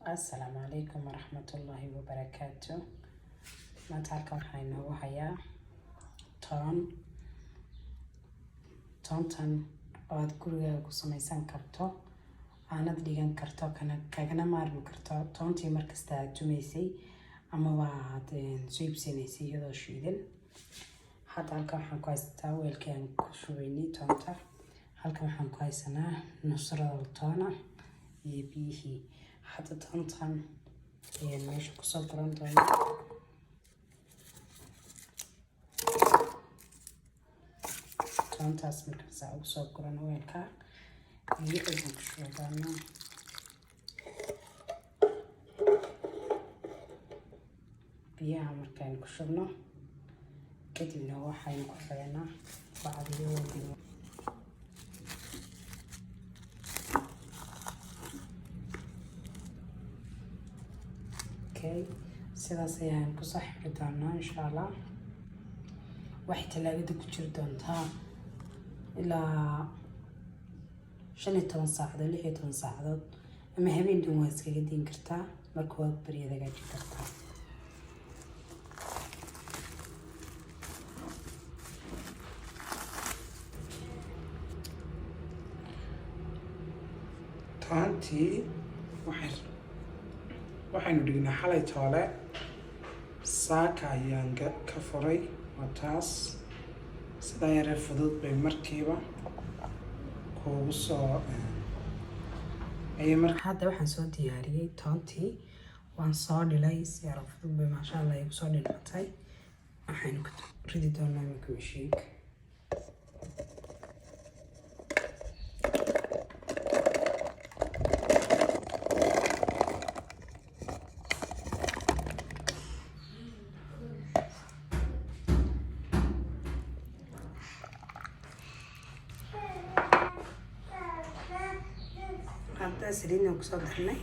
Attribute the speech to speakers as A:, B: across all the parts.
A: السلام عليكم ورحمة الله وبركاته. ما تعرفون حينا وهيا toontan ood guriga ku samaysan karto aanad dhigan karto kana maarmi karto toontii markasta aad tumaysay ama waad suubsanaysay iyadoo shiidan. Hadda halkan waxaan ku haystaa weelkii aan ku shubaynay toonta. Halkan waxaan ku haysanaa nusrada toona iyo biyihii. Hadda toontan ayaan meesha kusoo guran doonaa. toontaas markaas aan ugu soo guran weelka biyo ayaan ku shubaynaa. biyaha markaan ku shubno kadibna waxaynu ku xiranaa bacdiyo weyn. sidaas ayaan ku soo xiri doonaa insha Allah. waxay talaagada ku jiri doontaa ilaa 15 saacadood 16 saacadood ama habeen dhan waa iskaga diin kartaa marka waad bariyada hagaajin kartaa. toontii waxaynu dhignaa xalay toole saaka ayaan ka furay waa taas sidaa yare fudud bay markiiba kuugu soo hadda waxaan soo diyaariyey toontii waan soo dhilay si yare fudud bay maasha Allah igu soo dhilmatay. waxaynu ku ridi doonaa mashiinka. hadda saliidna ku soo darnay.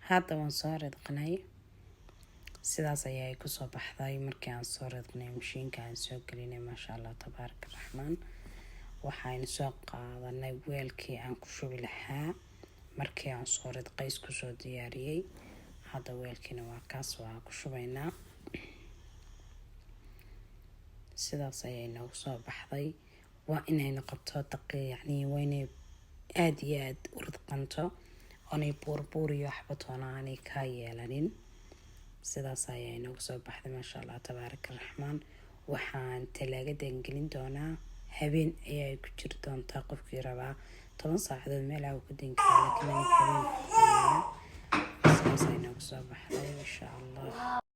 A: hadda waan soo ridqnay sidaas ayay ku soo baxday markii aan soo ridqnay mashiinka aan soo gelinay maasha Allah tabaaraka raxmaan. waxaynu soo qaadanay weelkii aan ku shubi lahaa markii aan soo ridqay isku soo diyaariyay. hadda weelkiina waa kaas waa ku shubaynaa. sidaas ayay noogu soo baxday. waa inay noqoto yacni waa inay aad iyo aad u ridqanto oonay buurbuur iyo waxba toona aanay ka yeelanin. sidaas ayay noogu soo baxday maasha Allah tabaaraka raxmaan. waxaan talaagadan gelin doonaa habeen ayay ku jiri doontaa qofkii rabaa 10 saacadood meelaha uu ku din karo laakiin habeen sidaas ayay noogu soo baxday insha Allah.